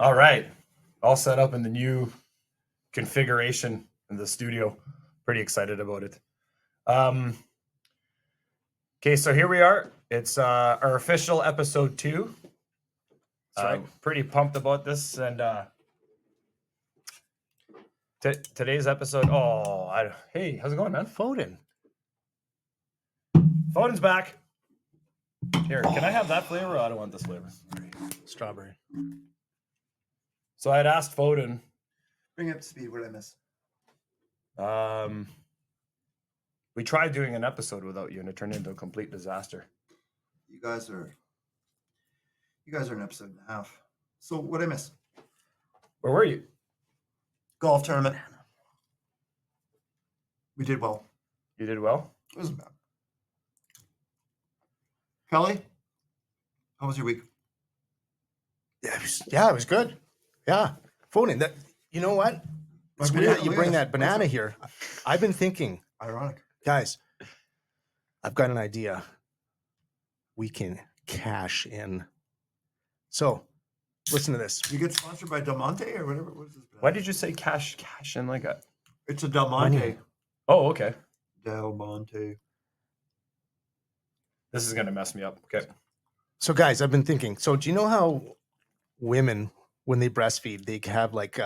All right. All set up in the new configuration in the studio. Pretty excited about it. Okay, so here we are. It's our official episode 2. That's right. Pretty pumped about this. And today's episode. Hey, how's it going, man? Foden. Foden's back. Here, can I have that flavor? I don't want this flavor. Strawberry. So I had asked Foden. Bring up to speed. What did I miss? We tried doing an episode without you, and it turned into a complete disaster. You guys are an episode and a half. So what did I miss? Where were you? Golf tournament. We did well. You did well. It wasn't bad. Kelly, how was your week? Yeah, it was good. Yeah, Foden. That, you know what? It's weird that you bring that banana here. I've been thinking, Ironic. guys, I've got an idea. We can cash in. So, listen to this. You get sponsored by Del Monte or whatever. What is this? Why did you say cash in like a? It's a Del Monte. Oh, okay. Del Monte. This is gonna mess me up. Okay. So, guys, I've been thinking. So, do you know how women, when they breastfeed, they have like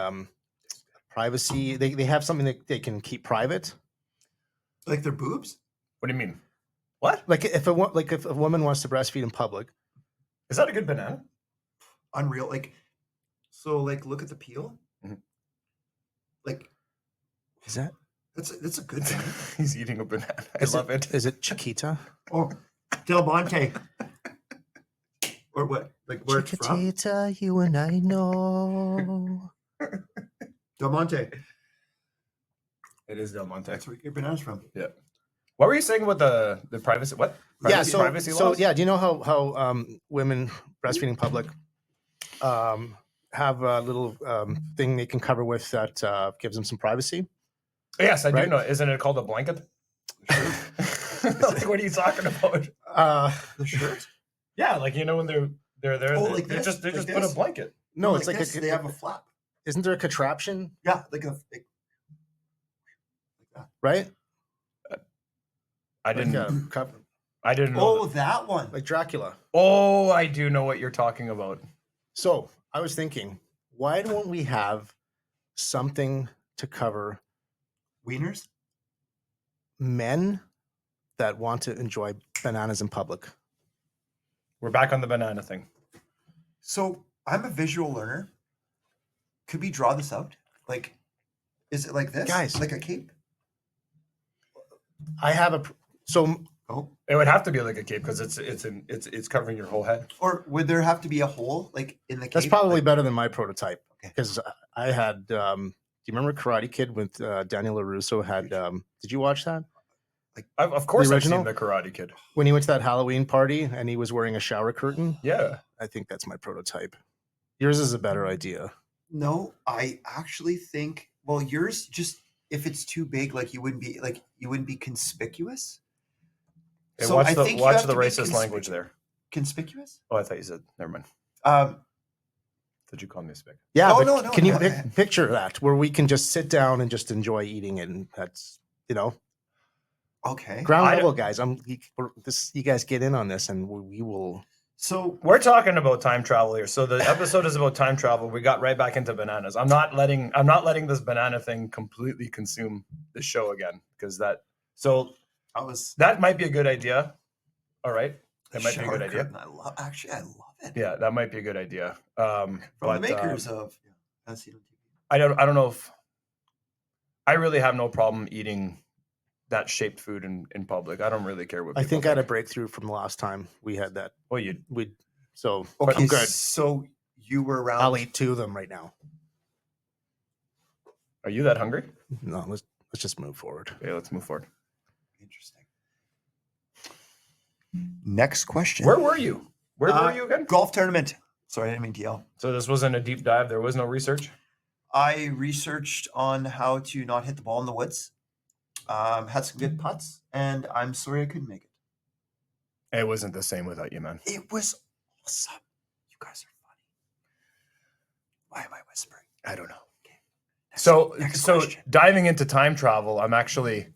privacy? They have something that they can keep private. Like their boobs? What do you mean? What? Like if a woman wants to breastfeed in public. Is that a good banana? Unreal. Like look at the peel. Mm-hmm. Like, Is that? That's a good thing. He's eating a banana. I love it. Is it Chiquita? Oh, Del Monte. Or what? Like where it's from? Chiquita, you and I know. Del Monte. It is Del Monte. That's where you get bananas from. Yeah. What were you saying about the privacy? What? Privacy laws? Yeah. Do you know how women breastfeeding in public have a little thing they can cover with that gives them some privacy? Yes, I Right? do know. Isn't it called a blanket? Like, what are you talking about? The shirt? Yeah, like when they're there, Oh, they like they this? just Like put this? a blanket. No, it's like this, they have a flap. Isn't there a contraption? Yeah, like that. Right? I didn't. Cover, I didn't know. Oh, that one. like Dracula. Oh, I do know what you're talking about. So I was thinking, why don't we have something to cover Wieners? men that want to enjoy bananas in public? We're back on the banana thing. So I'm a visual learner. Could we draw this out? Like, is it like this? Guys. Like a cape? I have so Oh. It would have to be like a cape because it's covering your whole head. Or would there have to be a hole like in the cape? that's probably like, better than my prototype Okay. because I had. Do you remember Karate Kid with Daniel LaRusso had? Did you watch that Of course, I've original? seen the Karate Kid. when he went to that Halloween party and he was wearing a shower curtain? Yeah. I think that's my prototype. Yours is a better idea. No, I actually think. Well, yours just if it's too big, like you wouldn't be conspicuous. Hey, So watch I the think you have to be racist language there. Conspicuous? Oh, I thought you said. Never mind. Did you call me a spick? Yeah, Oh, but no, can you no. picture that where we can just sit down and just enjoy eating it? And that's Okay. ground I level, guys. You guys get in on this, and we will. So We're talking about time travel here. So the episode is about time travel. We got right back into bananas. I'm not letting this banana thing completely consume the show again because that might be a good idea. All right. That might be a good idea. curtain, I love it. Yeah, that might be a good idea. From the makers of SCTV. I don't know if I really have no problem eating that shaped food in public. I don't really care what I people think I had a think. breakthrough from the last time we had that. Well, you But I'm good. So you were around. I'll eat 2 of them right now. are you that hungry? No, let's just move forward. Okay, let's move forward. Interesting. Next question. Where were you? Where were you again? Golf tournament. Sorry, I didn't mean to yell. So this wasn't a deep dive. There was no research. I researched on how to not hit the ball in the woods. Had some good putts, and I'm sorry I couldn't make it. It wasn't the same without you, man. It was awesome. You guys are Why am I whispering? I don't know. Okay. So question. diving into time travel, I'm actually.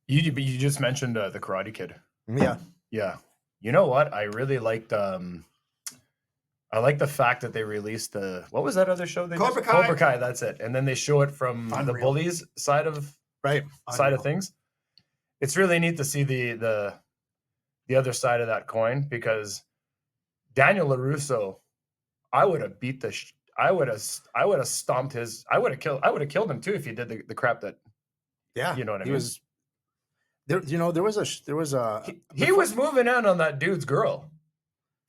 You just mentioned the Karate Kid. Yeah. Yeah. You know what? I really liked. I like the fact that they released the what was that other show? Cobra Kai. Cobra Kai. That's it. And then they show it from the Unreal. bullies side of Right. Unreal. things. It's really neat to see the other side of that coin because Daniel LaRusso, I would have beat the. I would have stomped his. I would have killed him too if he did the crap that. Yeah. You know what I he mean? was there. You know, there was a He was moving in on that dude's girl.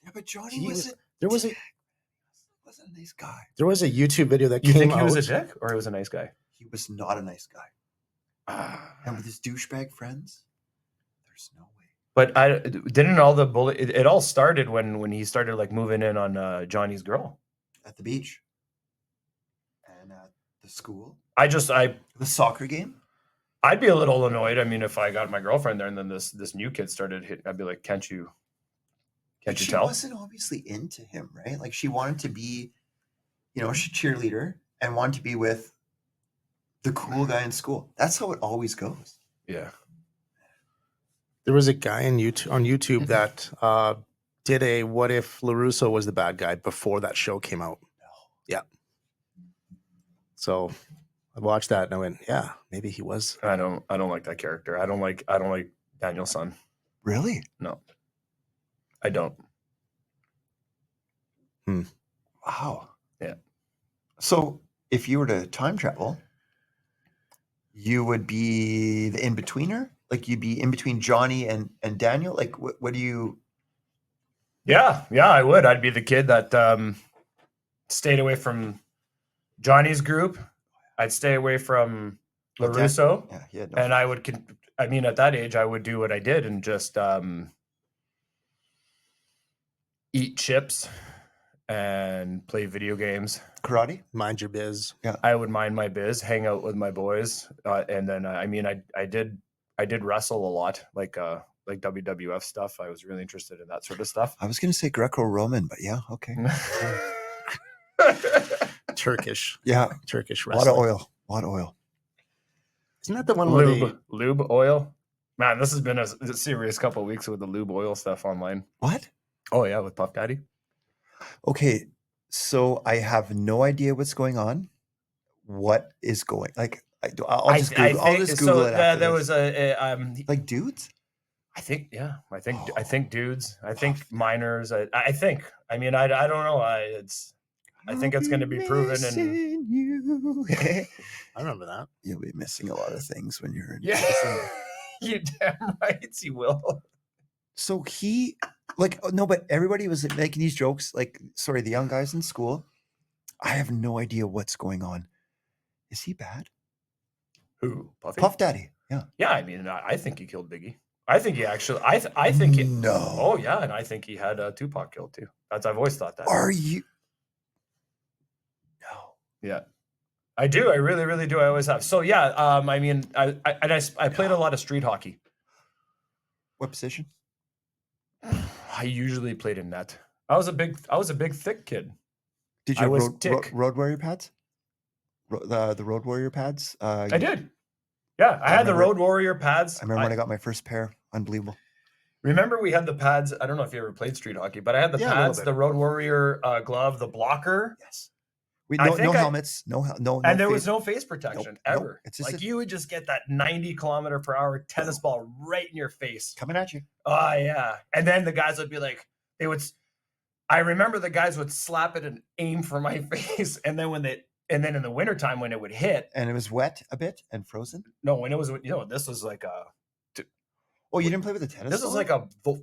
Yeah, but Johnny he wasn't. was Wasn't a nice guy. there was a YouTube video that You came think he out. was a dick or he was a nice guy? He was not a nice guy. And with his douchebag friends, there's no way. But I didn't all the bully. It all started when he started like moving in on Johnny's girl. At the beach. And at the school. The soccer game. I'd be a little annoyed. I mean, if I got my girlfriend there and then this new kid started hitting, I'd be like, can't you She tell? wasn't obviously into him, right? Like she wanted to be, she cheerleader and wanted to be with the cool guy in school. That's how it always goes. Yeah. There was a guy on YouTube that did a what if LaRusso was the bad guy before that show came out. Yeah. So I watched that and I went, yeah, maybe he was. I don't like that character. I don't like Daniel's son. Really? No. I don't. Wow. Yeah. So if you were to time travel, you would be the in-betweener? Like you'd be in between Johnny and Daniel? Like what do you... Yeah, I would. I'd be the kid that stayed away from Johnny's group. I'd stay away from LaRusso. Yeah, he had no... And I would, I mean, at that age, I would do what I did and just eat chips and play video games. Karate? Mind your biz. I would mind my biz, hang out with my boys, and then I did wrestle a lot, like WWF stuff. I was really interested in that sort of stuff. I was going to say Greco-Roman, but yeah, okay. Turkish. Yeah. Turkish A lot wrestling. of oil. Isn't that the one where lube oil? Man, this has been a serious couple of weeks with the lube oil stuff online. What? Oh yeah, with Puff Daddy. Okay, so I have no idea what's going on. What is going? Like, I'll just Google it. After there this. was a like dudes. I think dudes. I think minors. I think. I mean, I don't know. I think it's going to be proven. And You. I remember that. You'll be missing a lot of things when you're in. yeah, you damn right you will. So he, but everybody was making these jokes. The young guys in school. I have no idea what's going on. Is he bad? Who? Puffy? Puff Daddy. Yeah. Yeah, I mean, I think he killed Biggie. I think he actually. I think he. No. Oh yeah, and I think he had Tupac killed too. I've always thought that. Are you? No. Yeah, I do. I really, really do. I always have. So yeah, I mean, I played a lot of street hockey. What position? I usually played in net. I was a big thick kid. Did you I was have tick. road warrior pads? The road warrior pads? I did. Yeah, I had the Road Warrior pads. I remember when I got my first pair. Unbelievable. Remember we had the pads. I don't know if you ever played street hockey, but I had the pads, the Road Warrior glove, the blocker. Yes. No helmets. No. And there was no face protection ever. It's just you would just get that 90-kilometer-per-hour tennis ball right in your face. Coming at you. Oh yeah. And then the guys would be like, I remember the guys would slap it and aim for my face. And then in the wintertime when it would hit. And it was wet a bit and frozen? No, when it was, this was like a. Oh, you didn't play with the tennis This ball? is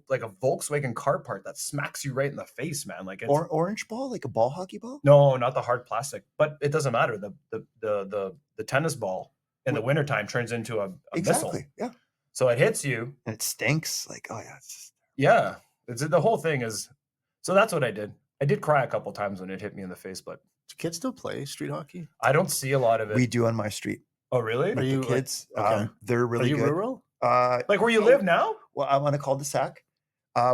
like a Volkswagen car part that smacks you right in the face, man. Like or orange ball, like a ball hockey ball? No, not the hard plastic. But it doesn't matter. The tennis ball in the wintertime turns into a missile. Yeah. So it hits you. And it stinks. Like, oh yeah. Yeah. The whole thing is. So that's what I did. I did cry a couple times when it hit me in the face, but do kids still play street hockey? I don't see a lot of it. We do on my street. Oh, really? Are you kids? Okay. They're really good. Are you rural? Like where you live now? Well, I'm on a cul-de-sac.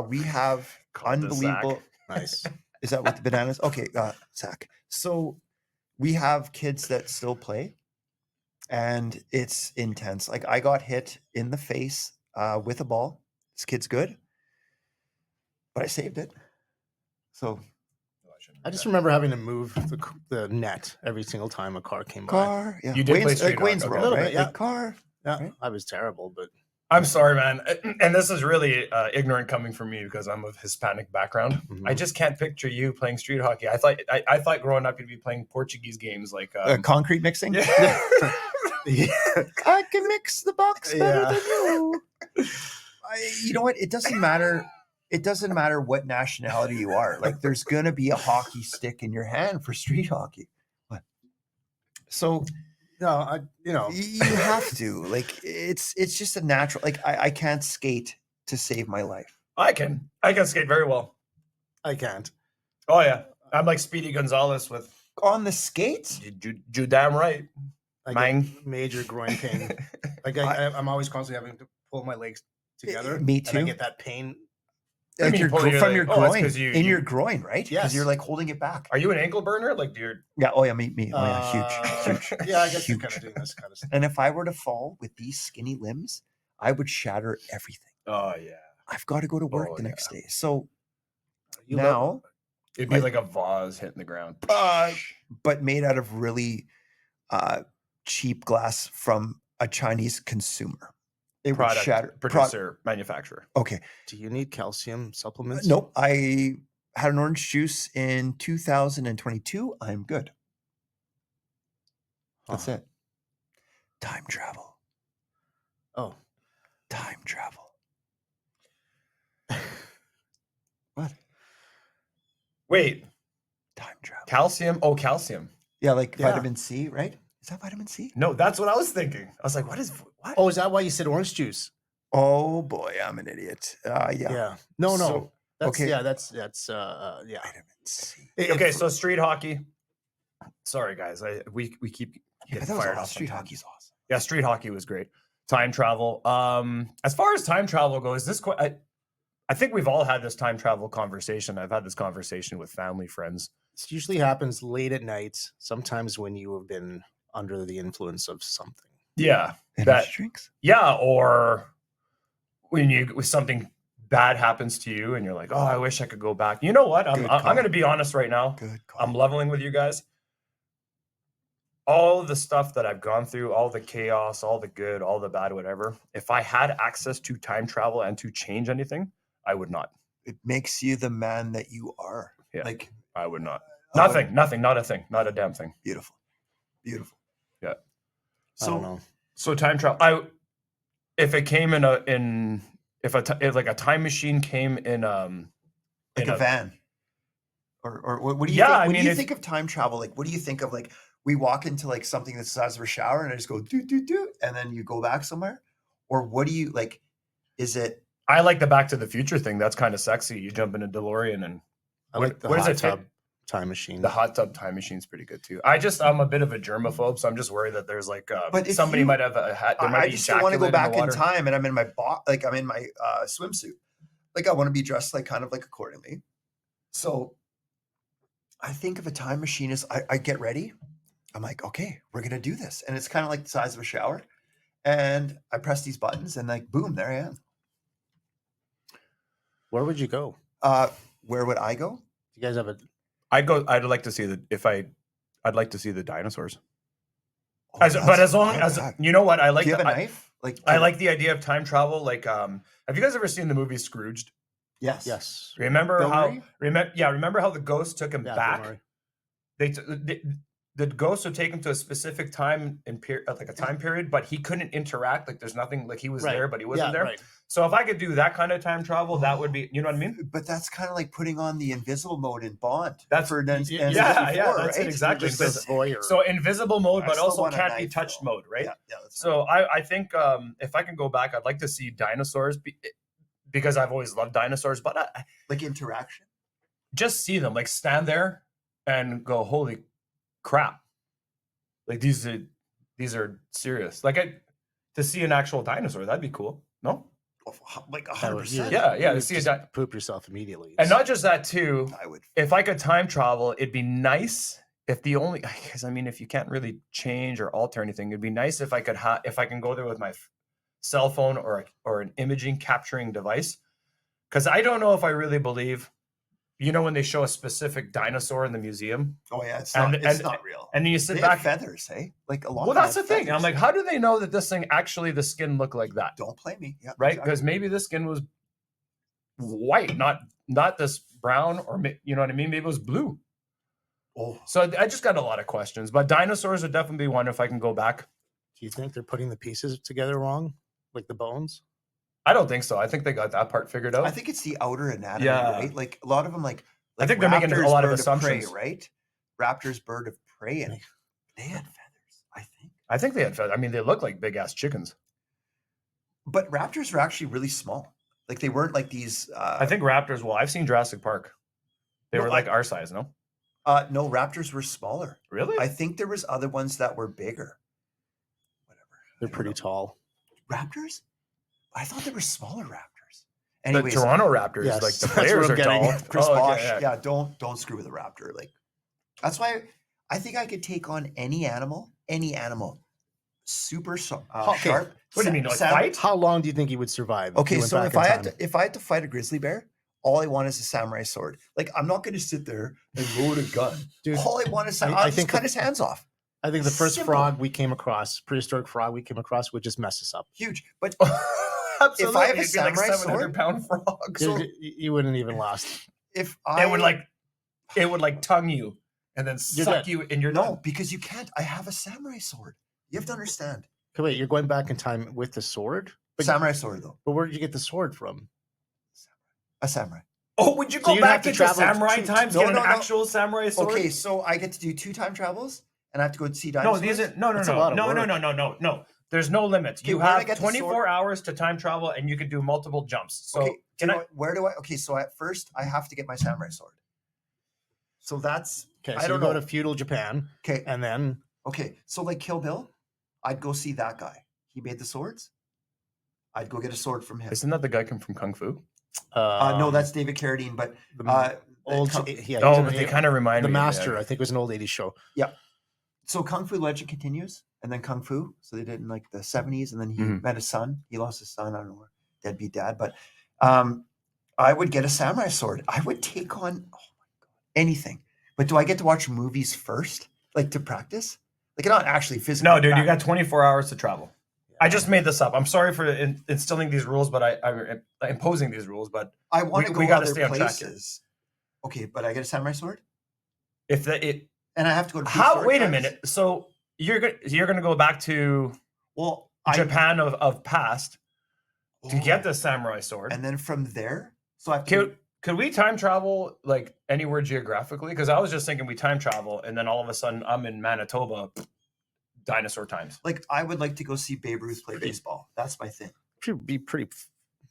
We have unbelievable. Nice. Is that with the bananas? Okay, Zach. So we have kids that still play, and it's intense. Like I got hit in the face with a ball. This kid's good, but I saved it. So I just remember having to move the net every single time a car came by. car, yeah. You did play Wayne's, street like hockey, Wayne's okay. World, A little right? bit, yeah. Like car. Yeah, Right. I was terrible, but I'm sorry, man, and this is really ignorant coming from me because I'm of Hispanic background. Mhm. I just can't picture you playing street hockey. I thought growing up you'd be playing Portuguese games like Concrete mixing. yeah. yeah. I can mix the box better Yeah. than you. You know what? It doesn't matter. It doesn't matter what nationality you are. Like, there's gonna be a hockey stick in your hand for street hockey. What? So No, you have to. Like, it's just a natural. Like, I can't skate to save my life. I can skate very well. I can't. Oh yeah, I'm like Speedy Gonzalez with On the skates, you damn right. I Mine. get major groin pain. Like I'm always constantly having to pull my legs together. me And I too. get that pain. What do you like mean your pull your from leg? your Oh, that's groin, 'cause you- in you- your groin, right? Because Yes. you're like holding it back. Are you an ankle burner? Like you're Yeah. Oh yeah. Me. Oh yeah. Huge. Yeah, I guess Huge. you're kind of doing this kind of stuff. And if I were to fall with these skinny limbs, I would shatter everything. oh yeah. I've got to go to work Oh, the yeah. next day. So You now, It'd be Like- like a vase hitting the ground. but made out of really cheap glass from a Chinese consumer. It would Product shatter. producer, manufacturer. Okay. Do you need calcium supplements? Nope. I had an orange juice in 2022. I'm good. That's Huh. it. Time travel. Oh. Time travel. What? Wait, Time travel. calcium? Oh, calcium. Yeah, like Yeah. vitamin C, right? Is that vitamin C? No, that's what I was thinking. I was like, what is what? Oh, is that why you said orange juice? Oh boy, I'm an idiot. Yeah. Yeah. No. So, That's okay. yeah. That's yeah. Vitamin C. Okay, so street hockey. Sorry, guys. We keep Yeah, getting that was fired awesome. off. Street sometimes. hockey's awesome. Yeah, street hockey was great. Time travel. As far as time travel goes, I think we've all had this time travel conversation. I've had this conversation with family, friends. It usually happens late at night. Sometimes when you have been under the influence of something. Yeah, Energy drinks. yeah, or when something bad happens to you and you're like, oh, I wish I could go back. You know what? I'm Good call. going to be honest right now. Good call. I'm leveling with you guys. All the stuff that I've gone through, all the chaos, all the good, all the bad, whatever. If I had access to time travel and to change anything, I would not. It makes you the man that you are. Yeah. Like I would not. oh, Nothing, not a thing, not a damn thing. Beautiful. Beautiful. Yeah. I don't know. So time travel. If it came if a time machine came in Like in a van. Or what do you Yeah, think? I When mean, you if- think of time travel, like what do you think of? Like we walk into like something that's the size of a shower and I just go do do do and then you go back somewhere? Or what do you like? Is it I like the Back to the Future thing. That's kind of sexy. You jump in a DeLorean and I like the what does hot it take? tub time machine. The hot tub time machine's pretty good too. I'm a bit of a germaphobe, so I'm just worried that there's like But if somebody you- might have a hat. There might I be just don't want to go ejaculate back the in water. time and I'm in my like I'm in my swimsuit. Like I want to be dressed like kind of like accordingly. So I think of a time machine as I get ready. I'm like, okay, we're gonna do this. And it's kind of like the size of a shower. And I press these buttons and like boom, there I am. Where would you go? Where would I go? You guys have a I'd like to see I'd like to see the dinosaurs. Oh, But that's as long far as back. you know what I like, Do you have a I knife? Like like the idea of time travel. Like, have you guys ever seen the movie Scrooged? yes. yes. Remember Bill how Murray? remember how the ghost took him Yeah, Bill back? Murray. The ghost would take him to a specific time like a time period, but he couldn't interact. Like there's nothing like he was Right. there, but he wasn't Yeah, there. right. So if I could do that kind of time travel, that would be, you know what I mean? But that's kind of like putting on the invisible mode in Bond. That's- for yeah, yeah, that's it, exactly. Just as a voyeur. So invisible mode, I but still also want a can't be knife, touched though. mode, right? Yeah, that's So I think if I can go back, I'd like to see dinosaurs because I've always loved dinosaurs, but I like interaction. just see them, like stand there and go, holy crap. Like these are serious. Like to see an actual dinosaur, that'd be cool. No? Like That would- 100%. Yeah, you would see a just di- poop yourself immediately. And not just that too. I would. If I could time travel, it'd be nice if the only because I mean, if you can't really change or alter anything, it'd be nice if I could if I can go there with my cell phone or an imaging capturing device. Because I don't know if I really believe, when they show a specific dinosaur in the museum, Oh yeah, it's And- not. It's and- not real. and then you They sit have back. feathers, hey? Like a lot. Well, of them that's the have thing. I'm feathers. like, how do they know that this thing actually the skin looked like that? Don't play me. Yeah. Right? exactly. Because maybe the skin was white, not this brown, or you know what I mean? Maybe it was blue. Oh, So I just got a lot of questions, but dinosaurs would definitely be one if I can go back. Do you think they're putting the pieces together wrong, like the bones? I don't think so. I think they got that part figured out. I think it's the outer anatomy, Yeah. right? Like a lot of them, like I think they're making a Raptors, lot of bird assumptions. prey, right? Raptors, bird of prey, and they had feathers, I think. I think they had feathers. I mean, they look like big ass chickens. But raptors were actually really small. Like they weren't like these. I think raptors. Well, I've seen Jurassic Park. They No, were like our size, no? no, raptors were smaller. Really? I think there was other ones that were bigger. Whatever. They're I don't pretty know. tall. Raptors? I thought there were smaller raptors. The Anyways, Toronto Raptors, Yes, like the that's what players I'm are getting tall. at. Chris Oh, okay, Bosh, yeah. yeah, don't screw with a raptor. Like that's why I think I could take on any animal, super Okay. sharp. What do you mean, like Sam- fight? How long do you think you would survive? Okay, you went so back if in I had time? to fight a grizzly bear, all I want is a samurai sword. Like I'm not going to sit there and load a gun. Dude, all I want is I I'll just think cut the- his hands off. I think the first Simple. frog we came across, prehistoric frog we came across, would just mess us up. Huge, but Absolutely. If I have a It'd be like samurai 700-pound frog. So- You wouldn't even last. if I It would like tongue you and then You're suck dead. you in your no, because you can't. I have a samurai sword. You have to understand. Okay, wait, you're going back in time with the sword? But, Samurai sword, though. but where did you get the sword from? A samurai. Oh, would you So go you'd have back to into travel samurai to- times, no, get an no, no. actual samurai sword? Okay, so I get to do 2 time travels, and I have to go see No, dinosaurs. these are no. That's a lot of work. No. There's no limits. Okay, You where did I have get the 24 sword? hours to time travel, and you can do multiple jumps. So Okay, can I? where do I? Okay, so at first I have to get my samurai sword. So that's Okay, I so don't you go know. to feudal Japan, Okay. and then Okay, so like Kill Bill, I'd go see that guy. He made the swords. I'd go get a sword from him. Isn't that the guy come from Kung Fu? No, that's David Carradine, but the old. Kung- Yeah, Oh, he's but in- they kind of remind the me. of master. I think it was an old 80s show. so Kung Fu Legend continues, and then Kung Fu. So they did in like the 70s, and then he Mhm. met his son. He lost his son. I don't know where, deadbeat dad, but I would get a samurai sword. I would take on anything. But do I get to watch movies first, like to practice? Like not actually physically. No, dude, you got practice. 24 hours to travel. I just made this up. I'm sorry for instilling these rules, but I'm imposing these rules. But I want to we go gotta other stay on track here. places. Okay, but I get a samurai sword, if it and I have to go to. how prehistoric wait a times? minute, so you're gonna go back to Well, Japan of past to Oh, get the samurai sword. and then from there, so I have to. Could we time travel like anywhere geographically? Because I was just thinking we time travel, and then all of a sudden I'm in Manitoba, dinosaur times. Like I would like to go see Babe Ruth play baseball. That's my thing. Should be pretty.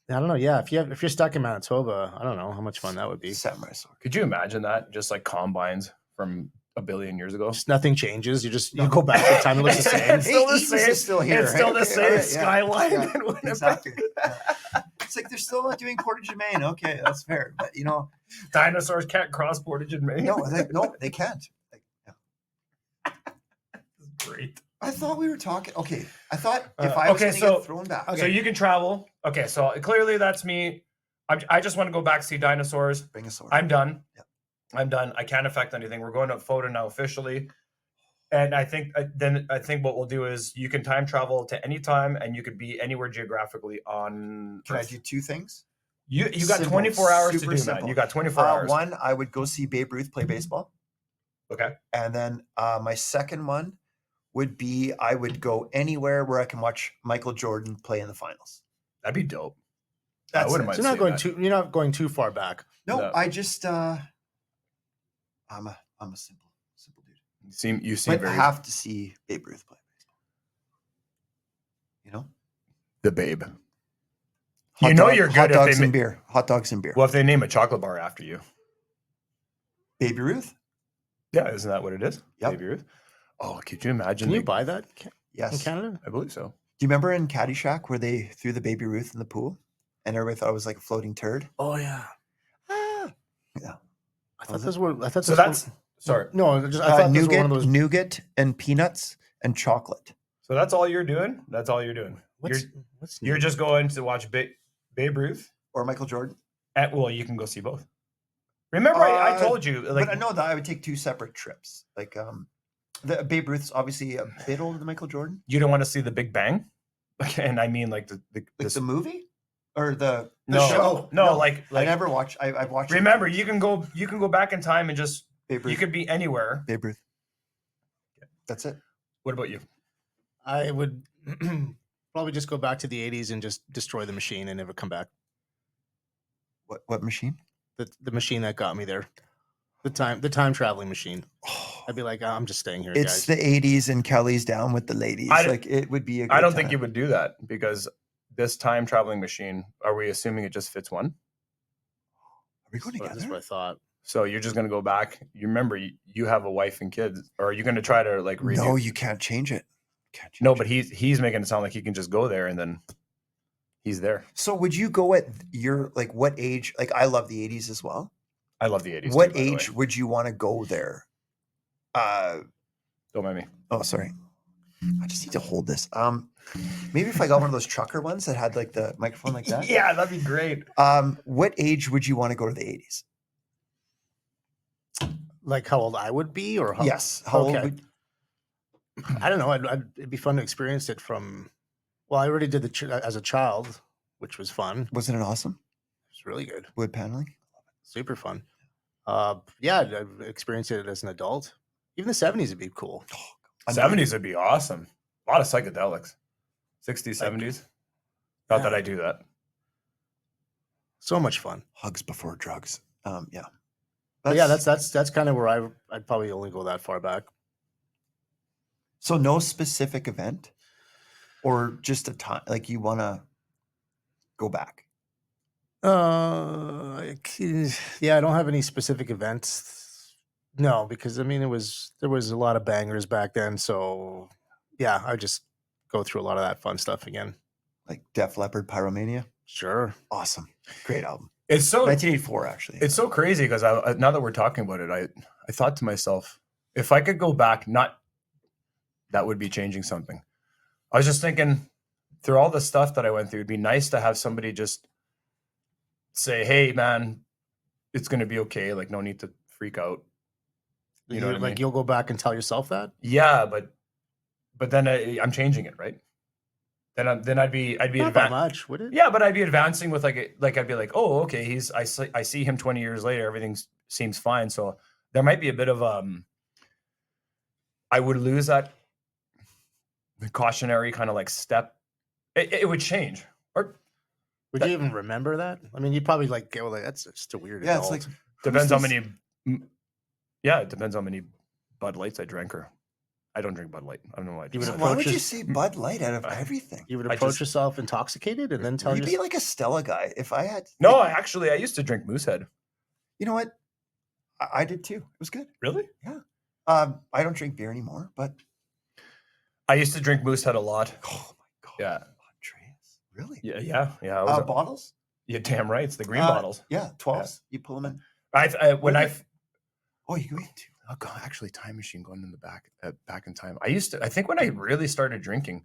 I don't know. Yeah, if you're stuck in Manitoba, I don't know how much fun that would be. Samurai sword. Could you imagine that? Just like combines from a billion years ago. Just nothing changes. You go back in time. It looks the same. It's still the Eaton's same. is still here. It's still the Okay, same all right, yeah, skyline yeah, in Winnipeg. Exactly. Yeah. It's like they're still not doing Portage and Main. Okay, that's fair. But Dinosaurs can't cross Portage and Maine. no, they can't. Like, yeah. Great. I thought we were talking. Okay, I thought if I was okay, going to so- get thrown back, So you can travel. Okay, so clearly that's me. I just want to go back see dinosaurs. bring a sword. I'm done. Yep. I'm done. I can't affect anything. We're going to photo now officially. And I think what we'll do is you can time travel to any time, and you could be anywhere geographically on. Can I Earth. do 2 things? You got Simple, 24 hours to super do that. simple. You got 24 hours. One, I would go see Babe Ruth play baseball. Okay. And then my second one would be I would go anywhere where I can watch Michael Jordan play in the finals. That'd be dope. That's wouldn't it. mind So you're not seeing going that. you're not going too far back. No, No. I just I'm a simple dude. You seem But I very have to see Babe Ruth play baseball. You know? the babe. Hot You know dog- you're hot good if dogs they and beer. Hot dogs and beer. Well, if they name a chocolate bar after you. Baby Ruth? Yeah, isn't that what it is? Yep. Baby Ruth. Oh, could you imagine? Can you the- buy that in Yes. Do Canada? I believe so. you remember in Caddyshack where they threw the Baby Ruth in the pool? and everybody thought it was like a floating turd. Oh yeah. Ah, yeah. I thought Was those were. I thought So those that's were, sorry. No, just, I thought those were one of those. nougat and peanuts and chocolate. So that's all you're doing. That's all you're doing. What's You're just going to watch Babe Ruth. Or Michael Jordan. Well, you can go see both. Remember, I told you. Like, but I know that I would take 2 separate trips. Like, the Babe Ruth's obviously a bit older than Michael Jordan. you don't want to see The Big Bang, and I mean like The movie or the no, show. No, like I never watched. I've watched. Remember, you can go back in time and just Babe Ruth. you could be anywhere. Babe Ruth. That's it. What about you? I would probably just go back to the 80s and just destroy the machine and never come back. What machine? The machine that got me there. The time traveling machine. I'd be like, I'm just staying here, It's guys. the 80s and Kelly's down with the ladies. Like it would be a good I don't think time. you would do that because this time traveling machine, are we assuming it just fits one? Are we going That's together? what I thought. So you're just going to go back. You remember you have a wife and kids, or are you going to try to like redo? No, you can't change it. No, but he's making it sound like he can just go there and then he's there. So would you go at your like what age? Like I love the 80s as well. I love the 80s. What too, by the way. age would you want to go there? Don't mind me. Oh, sorry. I just need to hold this. Maybe if I got one of those trucker ones that had like the microphone like that. Yeah, that'd be great. What age would you want to go to the 80s? Like how old I would be, or how? Yes. How old Okay. would I don't know. It'd be fun to experience it from. Well, I already did as a child, which was fun. wasn't it awesome? It was really good, Wood paneling? super fun. Yeah, I've experienced it as an adult. Even the 70s would be cool. 70s would be awesome. A lot of psychedelics. 60s, 70s. Not that I do that. So much fun. Hugs before drugs. Yeah. But yeah, that's kind of where I'd probably only go that far back. So no specific event or just a time like you want to go back. Yeah, I don't have any specific events. No, because I mean there was a lot of bangers back then, so yeah, I just go through a lot of that fun stuff again. Like Def Leppard, Pyromania. Sure. Awesome. Great album. It's so 1984 actually. it's so crazy because now that we're talking about it, I thought to myself, if I could go back, that would be changing something. I was just thinking through all the stuff that I went through, it'd be nice to have somebody just say, "Hey, man, it's going to be okay. Like, no need to freak out." You know what I mean? You'll go back and tell yourself that? Yeah, but then I'm changing it, right? Then I'd be Not that much, would it? Yeah, but I'd be advancing with I'd be like, oh, okay, I see him 20 years later, everything seems fine. So there might be a bit of I would lose that cautionary kind of like step. It would change. Or Would you even remember that? I mean, you probably go like, that's just a weird. Yeah, adult. it's like depends how this? many. Yeah, it depends how many Bud Lights I drank. Or I don't drink Bud Light. I don't know why. You would So have why would you approaches- say Bud Light out of everything? You would I approach just- yourself intoxicated and then tell You'd be yourself. like a Stella guy. If I had No, I used to drink Moosehead. you know what? I did too. It was good. Really? I don't drink beer anymore, but I used to drink Moosehead a lot. oh my god. Yeah. Andreas. Really? Yeah. I was, Bottles? yeah, damn right. It's the green bottles. Yeah, 12s. You pull them in. When Really? I've Oh, you go into oh god, actually time machine going in the back in time. I think when I really started drinking,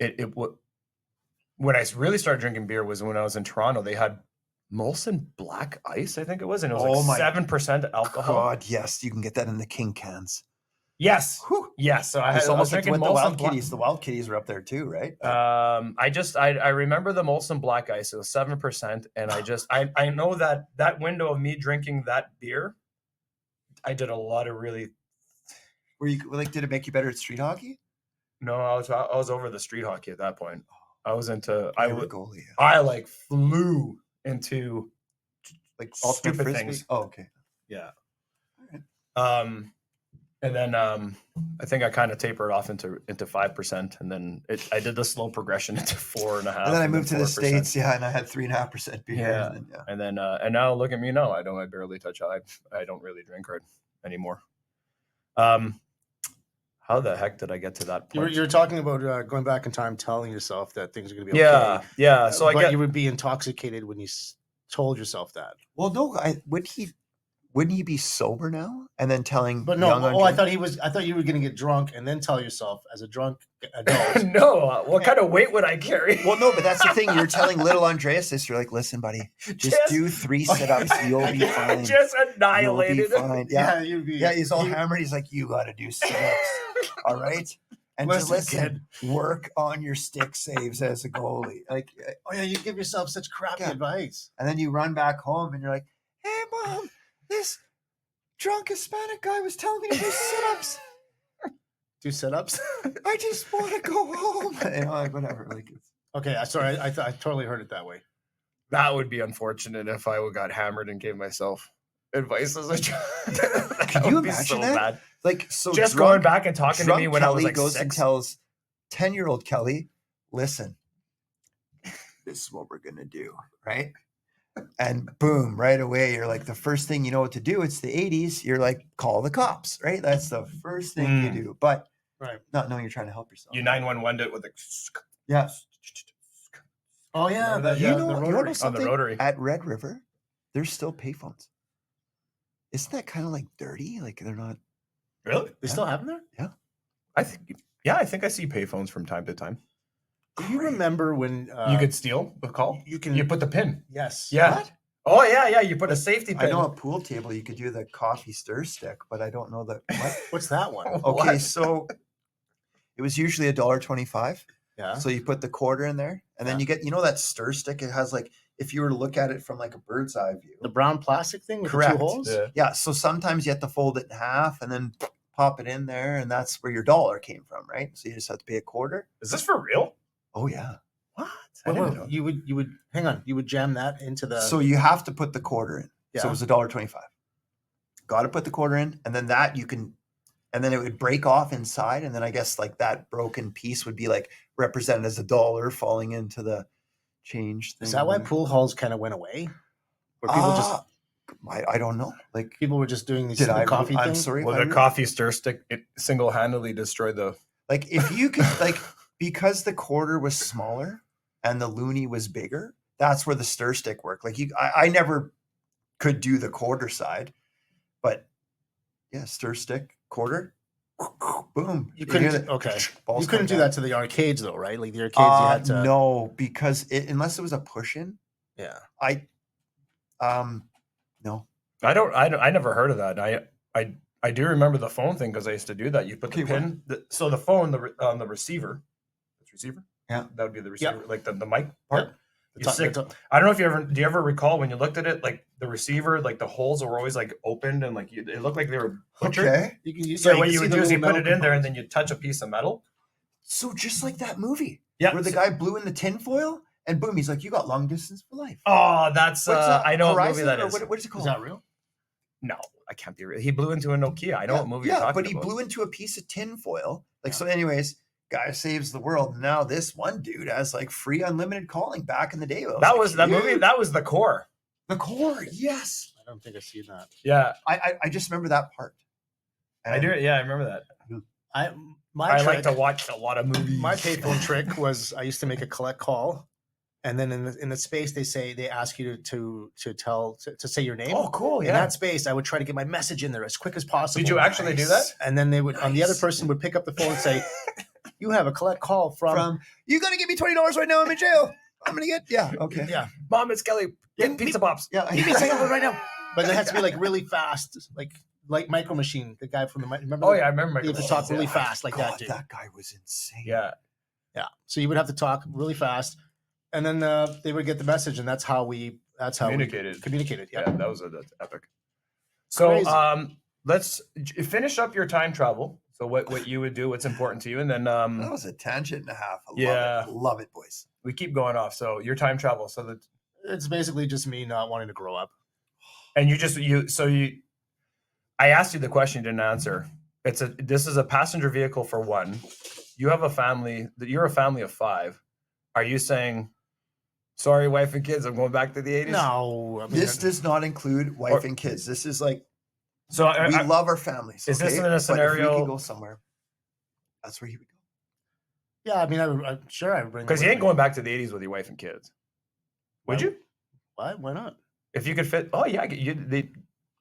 when I really started drinking beer was when I was in Toronto. They had Molson Black Ice, I think it was, and it was Oh my like 7% alcohol. God, yes, you can get that in the King cans. Yes. Whew. Yes. So I It's was almost like drinking with the Molson Wild Black. Kitties. The Wild Kitties are up there too, right? I remember the Molson Black Ice. It was 7%, and I know that window of me drinking that beer, I did a lot of really. Were you like? Did it make you better at street hockey? No, I was over the street hockey at that point. I was into You were a goalie. Yeah. I like flew into Like ultimate stupid frisbee? things. Oh, okay. Yeah. Alright. And then I think I kind of tapered off into 5%, and then I did the slow progression into 4.5. And then I moved to the 4%. States, yeah, and I had 3.5% beer. Yeah. And then, yeah. And now look at me now. I barely touch. I don't really drink anymore. How the heck did I get to that point? You were talking about going back in time, telling yourself that things are going to be yeah, okay. yeah. So I but get you would be intoxicated when you told yourself that. Well, no, wouldn't he be sober now and then telling? But no, young I thought you were going to get drunk and then tell yourself as a drunk adult. no. What kind of weight would I carry? Well, no, but that's the thing. You're telling little Andreas this. You're like, listen, buddy, just do 3 sit-ups. You'll be fine. Just You'll be annihilated. fine. Yeah, you'd be. yeah. He's all hammered. He's like, you got to do sit-ups. All right. And listen, work on your stick saves as a goalie. Like, Oh yeah, you give yourself such crappy advice. and then you run back home and you're like, hey, Mom, this drunk Hispanic guy was telling me to do sit-ups. Do sit-ups? I just want to go home. You know, like, whatever. Like, it's, Okay, sorry, I totally heard it that way. That would be unfortunate if I got hammered and gave myself advice as a child. Could you imagine that? Bad. like, so Just drunk, going back and talking to me when Kelly I was like goes 6. and tells 10-year-old Kelly, listen, this is what we're going to do, right? And boom, right away, you're like, the first thing you know what to do, it's the 80s, you're like, call the cops, right? That's the first thing you do. But not knowing you're trying to help yourself. You 911 it with a Yeah. Oh yeah, Remember that? You Yeah, know, the you rotary. know On the something? rotary. At Red River, there's still payphones. Isn't that kind of like dirty? Like they're not. Really? they still have them there. I think I see payphones from time to time. Do you remember when You could steal the call. you can You put the pin. yes Yeah. What? Oh yeah. You put a safety I pin. know a pool table you could do the coffee stir stick, but I don't know the what. What's that one? Okay, What? so it was usually $1.25. Yeah. So you put the quarter in there, and then you get, that stir stick. It has like, if you were to look at it from like a bird's eye view. The brown plastic thing with the Correct. 2 holes. Yeah. Yeah. So sometimes you have to fold it in half and then pop it in there, and that's where your dollar came from, right? So you just have to pay a quarter. Is this for real? Oh yeah. What? Well, didn't know. you would hang on. You would jam that into the. So you have to put the quarter in. So Yeah. it was $1.25. Got to put the quarter in, and then that you can, and then it would break off inside, and then I guess like that broken piece would be like represented as $1 falling into the change thing. Is that why pool halls kind of went away? Where people just I don't know. Like, people were just doing these did I? coffee I'm things. sorry. Well, if I the coffee stir stick it single-handedly destroyed the. Like, if you could, like, because the quarter was smaller and the loonie was bigger, that's where the stir stick worked. Like, I never could do the quarter side, but yeah, stir stick quarter, boom. You couldn't. hear the Okay. balls You couldn't come do down. that to the arcades though, right? Like the arcades, you had to. No, because unless it was a push in, Yeah. no. I never heard of that. I do remember the phone thing because I used to do that. You put the Okay, what? pin. So the phone on the receiver. It's receiver. Yeah. That would be the receiver, like the mic part. Yep. You stick- I don't know if do you ever recall when you looked at it, like the receiver, like the holes were always like opened and like it looked like they were butchered. Okay. You can use. So yeah, what can you see would the do is you little put it metal in there and components. then you touch a piece of metal. So just like that movie, Yeah. where the guy blew in the tinfoil and boom, he's like, "You got long distance for life." Oh, that's What's that, I know what movie Horizon, that or is. what is it Is called? that real? No, I can't be real. He blew into a Nokia. I know what movie you're talking but he about. blew into a piece of tinfoil. Like, so anyways, guy saves the world. Now this one dude has like free unlimited calling back in the day. That was that movie. That was The Core. The Core. Yes. I don't think I've seen that. Yeah, I just remember that part. I do. Yeah, I remember that. I I like to watch a lot of movies. My payphone trick was I used to make a collect call, and then in the space they ask you to say your name. Oh, cool. In Yeah. that space, I would try to get my message in there as quick as possible. Did you actually do that? And then they would, on the other Nice. person would pick up the phone and say, "You have a collect call from." You gotta give me $20 right now. I'm in jail. I'm gonna get okay. Yeah, Mom, it's Kelly. Get pizza pops. Yeah. give me a second right now. But it has to be like really fast, like Micro Machine, the guy from the remember. Oh yeah, I remember. You have to talk really fast like that, dude. That guy was insane. Yeah. Yeah. So you would have to talk really fast, and then they would get the message, and that's how we communicated. Yeah, Yeah. that's epic. So Crazy. let's finish up your time travel. So what you would do, what's important to you, and then That was a tangent and a half. Yeah. Love it, boys. we keep going off. So your time travel. So that It's basically just me not wanting to grow up. and I asked you the question, you didn't answer. This is a passenger vehicle for one. You have a family. You're a family of 5. Are you saying, sorry, wife and kids, I'm going back to the 80s? No, I mean, This does not include wife and kids. This is like So we love our families. is this okay? in a But if we scenario- could go somewhere? That's where he would go. Yeah, I mean, I'm sure I would bring. Because them you with ain't me. going back to the 80s with your wife and kids. Would Why- you? Why? Why not? If you could fit. Oh, yeah. They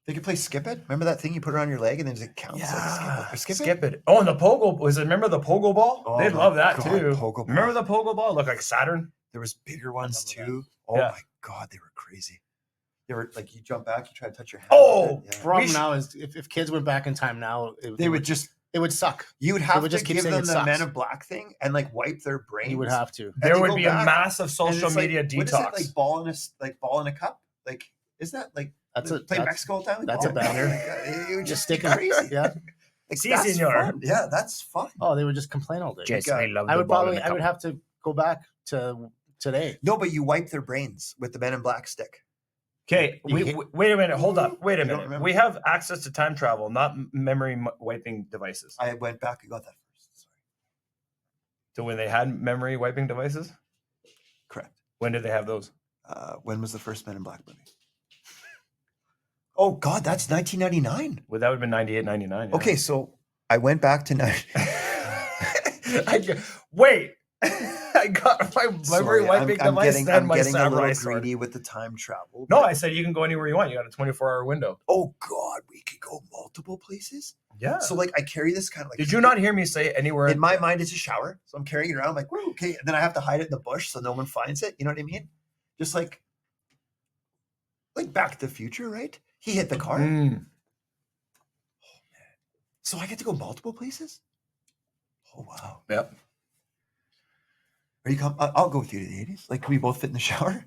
They could play Skip It. Remember that thing you put it on your leg and then it counts like Skip It? Or skip it. Oh, and the pogo. Remember the pogo ball? Oh They'd my love that God, too. pogo Remember ball. the pogo ball? Looked like Saturn. There was bigger ones remember too. Oh Yeah. my God, they were crazy. They were like, you jump back, you try to touch your hand. Oh, with it. Problem should- now is if kids went back in time now, They would just, it would suck. you would have would to just keep give saying them it the sucks. Men of Black thing and like wipe their brains. You would have to. There they would go be a back, massive and social it's like, media what is it, detox. like ball in a cup? Like, is that like That's they a play that's, Mexico all the time? that's a Oh, banger. It would just just be stick 'em- crazy. Yeah. Like, Si, that's senor. fun. Yeah, that's fun. Oh, they would just complain all day. Yes, Like, we love I the would ball in probably. the I would cup. have to go back to today. No, but you wipe their brains with the Men in Black stick. Okay, You hit- wait a minute. Hold up. Wait a You don't minute. remember? We have access to time travel, not memory wiping devices. I went back and got that first. Sorry. So when they had memory wiping devices, Correct. when did they have those? When was the first Men in Black movie? Oh God, that's 1999. Well, that would have been 98, 99. yeah. Okay, so I went back to Wait. I got my memory Sorry, wiping I'm device getting, and I'm my getting a samurai little sword. greedy with the time travel. No, but- I said you can go anywhere you want. You got a 24-hour window. oh God, we could go multiple places. Yeah. So like, I carry this kind of like. Did you not hear me say anywhere? In my mind, it's a shower, so I'm carrying it around. I'm like, woo, okay, and then I have to hide it in the bush so no one finds it. You know what I mean? Just like Back to the Future, right? He hit the car, Mm. so I get to go multiple places. Oh wow! Yep. Are you come? I'll go with you to the 80s. Like, can we both fit in the shower?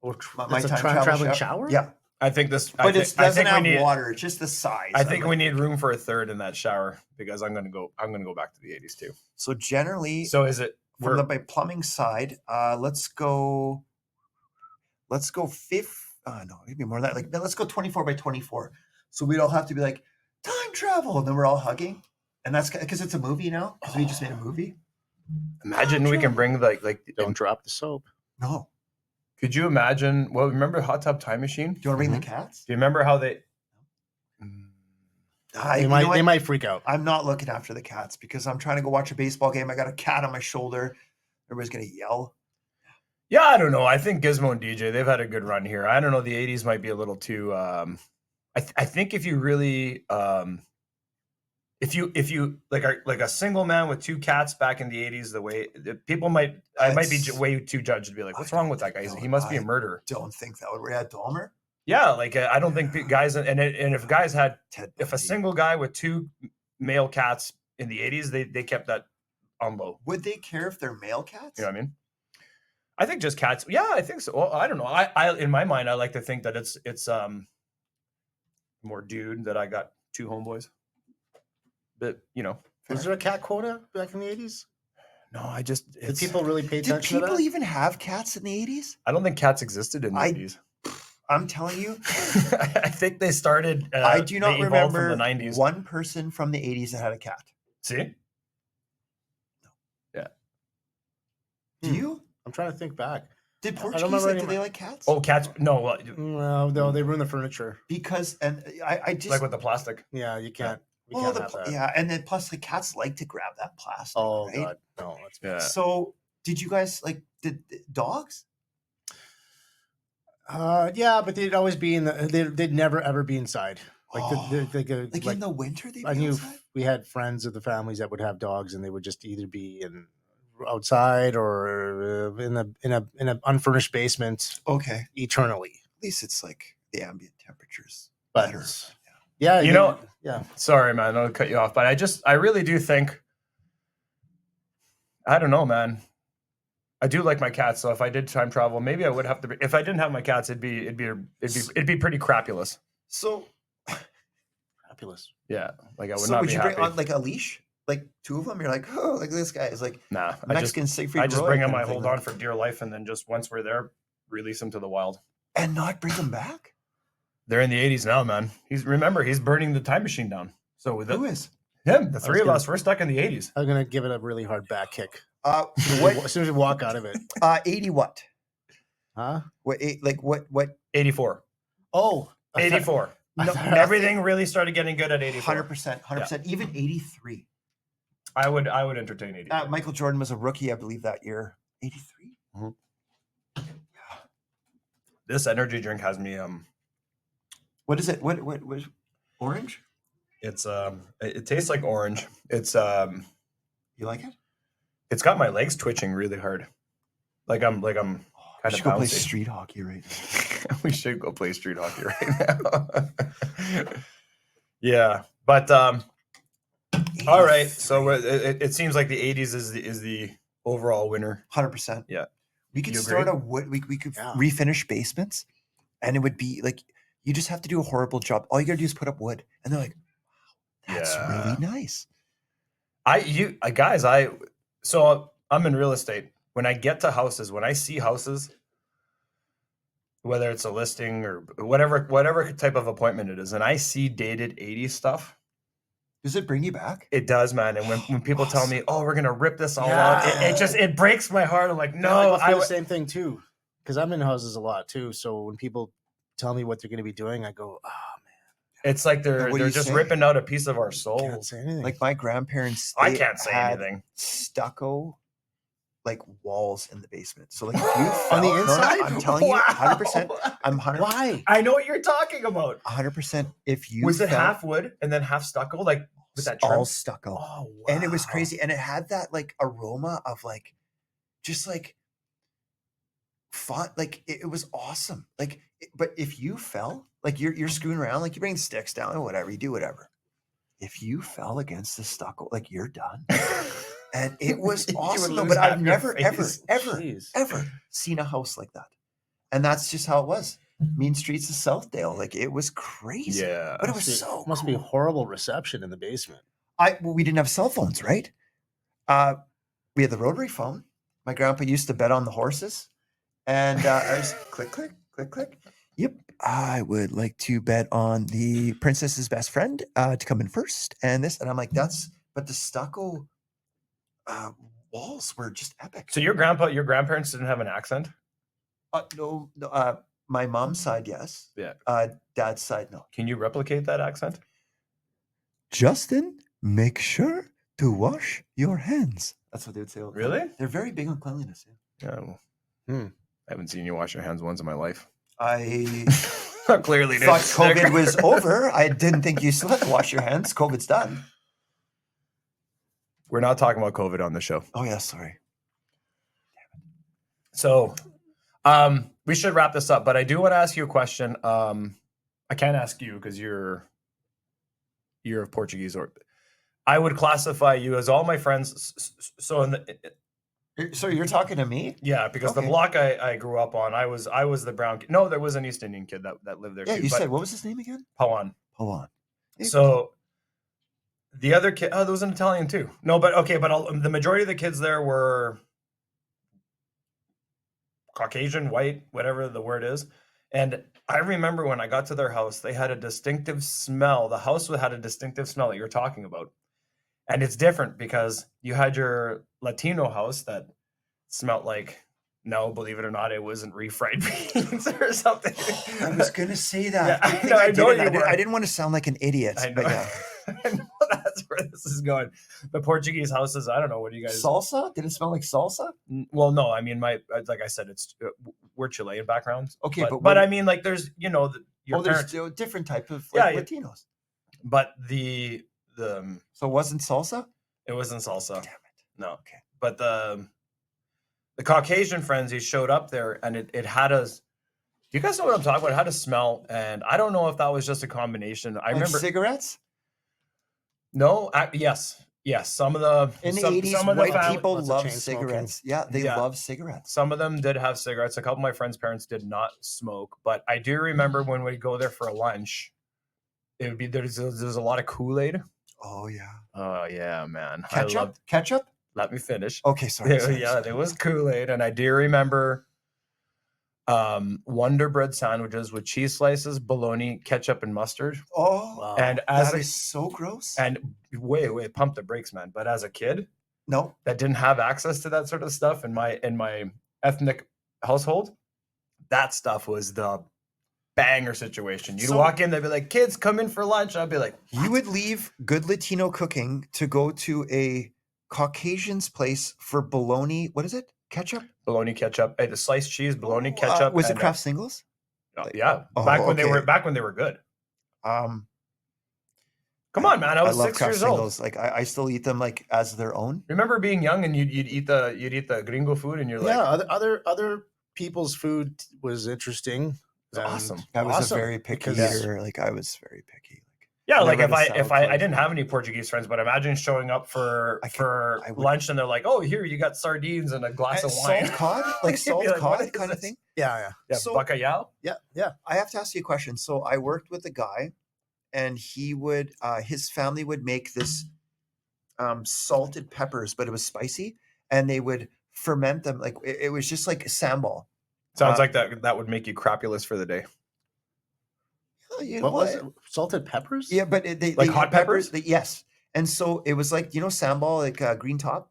It's a time traveling shower. Yeah, I think this. but it I doesn't think have we need. water. It's just the size. I I'm think like- we need room for a third in that shower because I'm gonna go back to the 80s too. So generally, So is it? from my plumbing side, let's go 5. No, maybe more than that. Like, let's go 24 by 24. So we don't have to be like time travel, and then we're all hugging. And that's because it's a movie now. Because we just made a movie. Imagine we can bring like. Don't drop the soap. No, Could you imagine? Well, remember Hot Tub Time Machine? do you want to bring the cats? Do you remember how they? They might freak out. I'm not looking after the cats because I'm trying to go watch a baseball game. I got a cat on my shoulder. Everybody's gonna yell. Yeah, I don't know. I think Gizmo and DJ, they've had a good run here. I don't know. The 80s might be a little too. I think if you really, if you like a single man with 2 cats back in the 80s, the way people might, I might be That's- way too judged to be like, what's wrong with that guy? He must be a murderer. Don't think that would. We had Dahmer, Yeah, like I don't think guys and if guys had Ted. if a Bundy. single guy with 2 male cats in the 80s, they kept that on low. Would they care if they're male cats? You know what I mean? I think just cats. Yeah, I think so. Well, I don't know. I in my mind, I like to think that it's more dude that I got 2 homeboys. But Was there a cat quota back in the 80s? no, I just Did people really pay Did attention to people that? even have cats in the 80s? I don't think cats existed in the I- 80s. I'm telling you, I think they started. I do not they evolved remember from the 90s. one person from the 80s that had a cat. See, Do Hmm. you? I'm trying to think back. Did I don't Portuguese remember like? any Did of they my- like cats? oh cats. No, No, they ruin the furniture. Because I just like with the plastic. Yeah, you can't. We well, can't have that. yeah, and then plus the cats like to grab that plastic. Oh right? god, no. That's Yeah. So did you guys like did dogs? Yeah, but they'd always be in the. They'd never ever be inside. Like Like in the winter, they I knew we had friends of the families that would have dogs, and they would just either be outside or in an unfurnished basement Okay, eternally. at least it's like the ambient temperatures But better. yeah, You know- yeah. Sorry, man. I'll cut you off, but I really do think. I don't know, man. I do like my cats, so if I did time travel, maybe I would have to. If I didn't have my cats, it'd be pretty crapulous. So Fabulous. Yeah, like I would so not would be you happy. bring on like a leash, like 2 of them? You're like, oh, like this guy is like Nah, Mexican Siegfried. I just Roy bring them. kind I of thing, hold like- on for dear life, and then just once we're there, release them to the wild. and not bring them back. They're in the 80s now, man. He's burning the time machine down. So with Who is? him, the three of gonna- us, we're stuck in the 80s. I'm gonna give it a really hard back kick What? as soon as we walk out of it. 80 what? Huh? What? Like what? 84. Oh, 84. I No, thought- Everything really started getting good at 84. 100%. Even 83. I would entertain 83. Michael Jordan was a rookie, I believe, that year. 83. This energy drink has me What is it? What orange? it's it tastes like orange. It's You like it? it's got my legs twitching really hard. Like I'm We kind of should go play bouncy. street hockey right now. We should go play street hockey right now. Yeah, but all right. So it seems like the 80s is the overall winner. 100%. Yeah. We could You start agree? a wood. We could Yeah. refinish basements, and it would be like you just have to do a horrible job. All you gotta do is put up wood, and they're like, "Wow, that's really nice." So I'm in real estate. When I get to houses, when I see houses, whether it's a listing or whatever type of appointment it is, and I see dated 80s stuff, Does it bring you back? it does, man. And when people tell me, "Oh, we're gonna rip this all out," Yeah. it breaks my heart. I'm like, Yeah, no, I feel the same thing too, because I'm in houses a lot too. So when people tell me what they're going to be doing, I go, "Oh it's like what they're do you just say? ripping out a piece of our man, soul. can't say anything." Like my grandparents, I they can't say had anything. stucco like walls in the basement. So like if you On the fell- no, inside? I'm telling you, 100%. I'm 100. Why? I know what you're talking about. 100%. If you Was it fell- half wood and then half stucco, like with that trim? all stucco. Oh, wow. And it was crazy, and it had that like aroma of like just like fun. Like it was awesome. Like but if you fell, like you're screwing around, like you bring sticks down or whatever, you do whatever. If you fell against the stucco, like you're done. And it was You would awesome though, lose but half I've your never face. Jeez. ever seen a house like that. And that's just how it was. Mean Streets of Southdale. Like it was crazy. Yeah. But it was so must be cool. horrible reception in the basement. Well, we didn't have cell phones, right? We had the rotary phone. My grandpa used to bet on the horses, and I was click, click, click, click. Yep, I would like to bet on the princess's best friend to come in first, and this, and I'm like, but the stucco walls were just epic. So your grandparents didn't have an accent? No, my mom's side, yes. Yeah. Dad's side, no. Can you replicate that accent? Justin, make sure to wash your hands. That's what they would say. all the time. Really? They're very big on cleanliness. Yeah. Yeah. Well, Hmm. I haven't seen you wash your hands once in my life. I Clearly thought didn't. COVID was over. I didn't think you still had to wash your hands. COVID's done. We're not talking about COVID on the show. Oh yeah, sorry. So we should wrap this up, but I do want to ask you a question. I can't ask you because you're of Portuguese, or I would classify you as all my friends. So So you're talking to me? yeah, because the Okay. block I grew up on, I was the brown kid. No, there was an East Indian kid that lived there Yeah, too. you but said what was his name again? Pawan. Hold on. So the other kid, there was an Italian too. No, but okay, but the majority of the kids there were Caucasian, white, whatever the word is. And I remember when I got to their house, they had a distinctive smell. The house had a distinctive smell that you're talking about. And it's different because you had your Latino house that smelled like, no, believe it or not, it wasn't refried beans or something. I was gonna say that. Yeah, Good thing I I know didn't. you were. I didn't want to sound like an idiot. I know. But yeah. I know that's where this is going. The Portuguese houses, I don't know. What do you guys? Salsa? Did it smell like salsa? Well, no. I mean, like I said, it's we're Chilean backgrounds. Okay, but but but what- I mean, like, there's your There's parents. still a different type of Yeah, like, yeah. Latinos. But the So it wasn't salsa? it wasn't salsa. Damn it. No. Okay. But the Caucasian friends, he showed up there, and it had us. Do you guys know what I'm talking about? It had a smell, and I don't know if that was just a combination. I Like remember. cigarettes? No. Yes. Some of the In the some 80s, of the white fam- people lots of love chain smoking. cigarettes. Yeah, they Yeah. love cigarettes. Some of them did have cigarettes. A couple of my friends' parents did not smoke, but I do remember when we'd go there for a lunch, it would be there's a lot of Kool-Aid. Oh yeah. Oh yeah, man. Ketchup? Ketchup? Let me finish. Okay, sorry. sorry, Yeah, sorry. there was Kool-Aid, and I do remember Wonder Bread sandwiches with cheese slices, bologna, ketchup, and mustard. Oh, Wow. And as that is so gross. and wait, pump the brakes, man. But as a kid No, that didn't have access to that sort of stuff in my ethnic household, that stuff was the banger situation. You'd So- walk in, they'd be like, "Kids, come in for lunch." I'd be like, you would leave good Latino cooking to go to a Caucasian's place for bologna. What is it? Ketchup? Bologna ketchup, the sliced cheese, bologna ketchup. Was it and, Kraft Singles? yeah, Oh, back when okay. they were good. Come I- on, man! I was love 6 Kraft years old. Singles. Like I still eat them like as their own. Remember being young and you'd eat the gringo food and you're like, Yeah, other people's food was interesting. it's awesome. I was Awesome, a very picky because- eater. Like I was very picky. Yeah, like never if had a I salad didn't first. have any Portuguese friends, but imagine showing up for I would- lunch and they're like, "Oh, here you got sardines and a glass of wine." Salt cod, like You'd salt be like, "What cod is kind of this?" thing. Yeah. Yeah, So- bacalhau. Yeah. I have to ask you a question. So I worked with a guy, and he would his family would make this salted peppers, but it was spicy, and they would ferment them like it was just like sambal. Sounds like that would make you crapulous for the day. You know What was it? Salted peppers? Yeah, but they Like eat hot peppers? Yes, and so it was like sambal, like green top.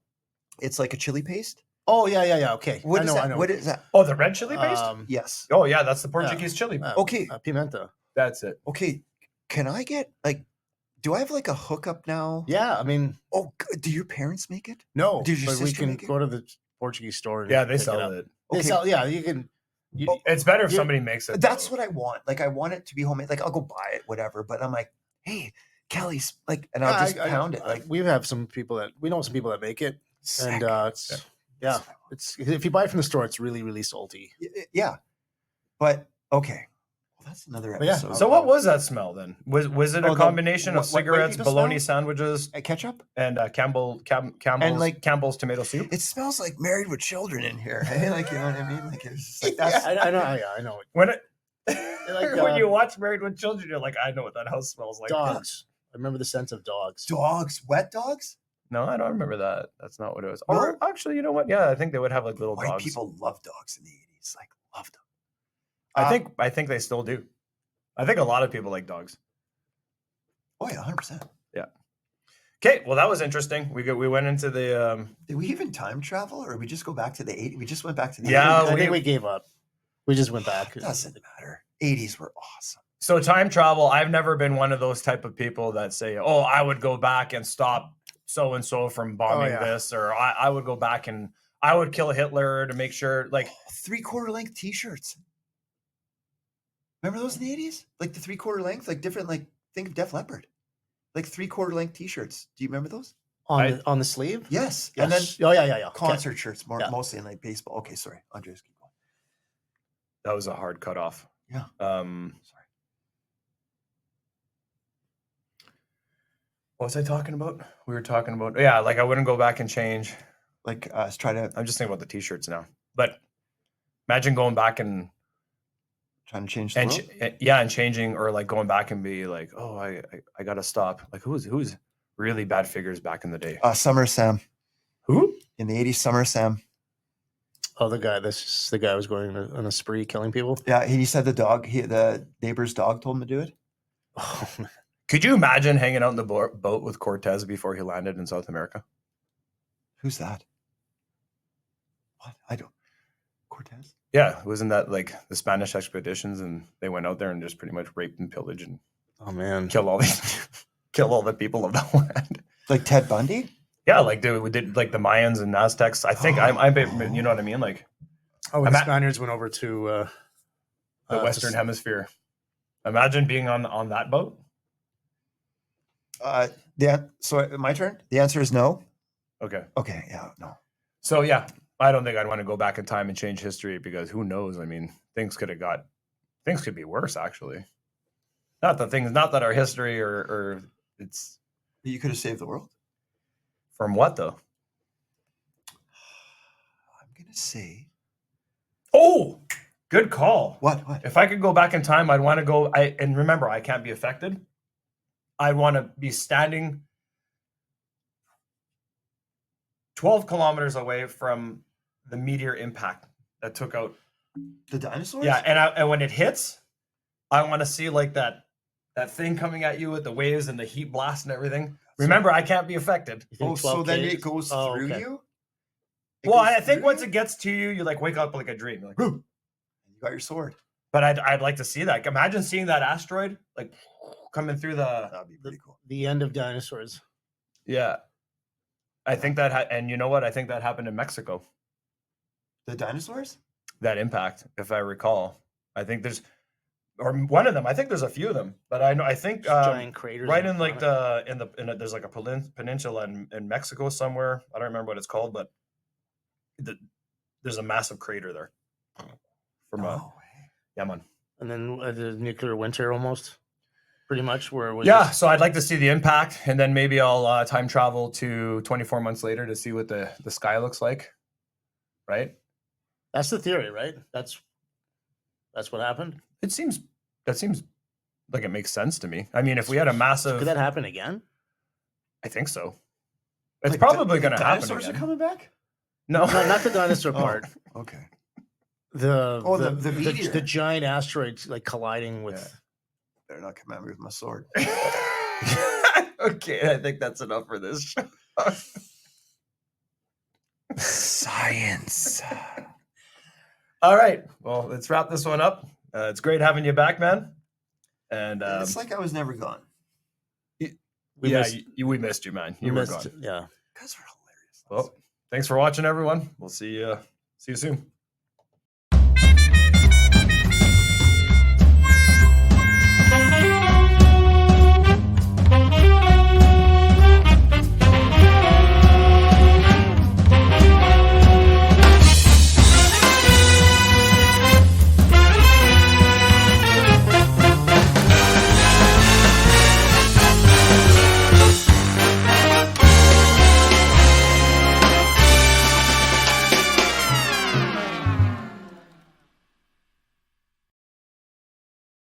It's like a chili paste. Oh yeah. Okay. What I is know. that? I know. What is that? Oh, the red chili paste. Yes. Oh yeah, that's the Portuguese chili. Okay. Pimento. That's it. Okay. Can I get like? Do I have like a hookup now? Yeah, I mean, Oh, do your parents make it? no, Did your but we sister can make it? go to the Portuguese store. And Yeah, they pick sell up. it. They Okay. sell. Yeah, you can. Oh, It's better if You- somebody makes it. That's though. what I want. Like I want it to be homemade. Like I'll go buy it, whatever. But I'm like, hey, Kelly's like, and I'll Yeah, just pound it. Like we have some people that we know some people that make it, and sick. it's yeah, it's if you buy it from the store, it's really salty. Yeah. But okay. Well, that's another But yeah, episode. So what was that smell then? Was it Oh, a the- combination what of white cigarettes, people bologna smell? sandwiches, Ketchup? and Campbell's like- Campbell's tomato soup? It smells like Married with Children in here. Hey, like you know what I mean? Like it's just like that's I know. Yeah, I know. When it like, when you watch Married with Children, you're like, I know what that house smells like. Dogs. I remember the scent of dogs. dogs, wet dogs. No, I don't remember that. That's not what it was. No? Or actually, you know what? Yeah, I think they would have like little White dogs. people love dogs in the 80s. Like loved them. I think they still do. I think a lot of people like dogs. Oh yeah, 100%. Okay, well that was interesting. We went into the Did we even time travel, or we just go back to the 80s? We just went back to the Yeah, 80s. I think we gave up. We just went back. It doesn't matter. 80s were awesome. so time travel. I've never been one of those type of people that say, "Oh, I would go back and stop so and so from bombing yeah. this," or I would go back and I would kill Hitler to make sure. Like, 3/4 length t-shirts. Remember those in the 80s? Like the 3/4 length, like different, like think of Def Leppard. Like 3/4 length t-shirts. Do you remember those? on the sleeve. Yes. Yes. And then oh yeah. Okay. concert shirts, Yeah. mostly in like baseball. Okay, sorry. Andres, keep going. that was a hard cutoff. Yeah. Sorry. What was I talking about? We were talking about like I wouldn't go back and change. Like try to I'm just thinking about the t-shirts now. But imagine going back and trying to change the world. and changing, or like going back and be like, oh, I gotta stop. Like who's really bad figures back in the day? Summer Sam. Who? In the 80s, Summer Sam. Oh, the guy. This is the guy who was going on a spree, killing people. Yeah, he said the neighbor's dog told him to do it. Oh, man. Could you imagine hanging out in the boat with Cortez before he landed in South America? Who's that? What? I don't. Cortez? Yeah, wasn't that like the Spanish expeditions, and they went out there and just pretty much raped and pillaged and Oh man. kill all the people of that land. Like Ted Bundy? Yeah, like we did like the Mayans and Aztecs. I think you know what I mean, like Oh, when the Ima- Spaniards went over to the Western Hemisphere. Imagine being on that boat. So my turn? The answer is no. Okay. Okay, yeah, no. So yeah, I don't think I'd want to go back in time and change history, because who knows? I mean, things could be worse actually. Not that our history or it's You could have saved the world. from what though? I'm gonna say Oh, good call. what? If I could go back in time, I'd want to go. And remember, I can't be affected. I'd want to be standing 12 kilometers away from the meteor impact that took out. The dinosaurs? Yeah, and when it hits, I want to see like that thing coming at you with the waves and the heat blast and everything. Remember, I can't be affected. You think Oh, so 12K? then it goes Oh, through okay. you? It Well, goes I think through once you? it gets to you, you like wake up like a dream. You're like, "Ooh." You got your sword. But I'd like to see that. Imagine seeing that asteroid like coming through the. That'd be pretty cool. The end of dinosaurs. Yeah. I think that, and you know what? I think that happened in Mexico. The dinosaurs? That impact, if I recall. I think there's, or one of them. I think there's a few of them, but I think giant craters right on in like planet. there's like a peninsula in Mexico somewhere. I don't remember what it's called, but there's a massive crater there. From yeah, man. And then the nuclear winter almost, pretty much, where it was. Yeah, so I'd like to see the impact, and then maybe I'll time travel to 24 months later to see what the sky looks like. Right. That's the theory, right? That's what happened. That seems like it makes sense to me. I mean, if we had a massive, Could that happen again? I think so. It's Like, probably going to happen Dinosaurs again. are coming back? No, No, not the dinosaur part. Okay. The giant asteroids like colliding with. Better not come at me with my sword. Okay, I think that's enough for this show. Science. All right, well, let's wrap this one up. It's great having you back, man. And It's like I was never gone. We missed you, man. we You were missed, gone. yeah. You guys were hilarious. Well, thanks for watching, everyone. We'll see you soon.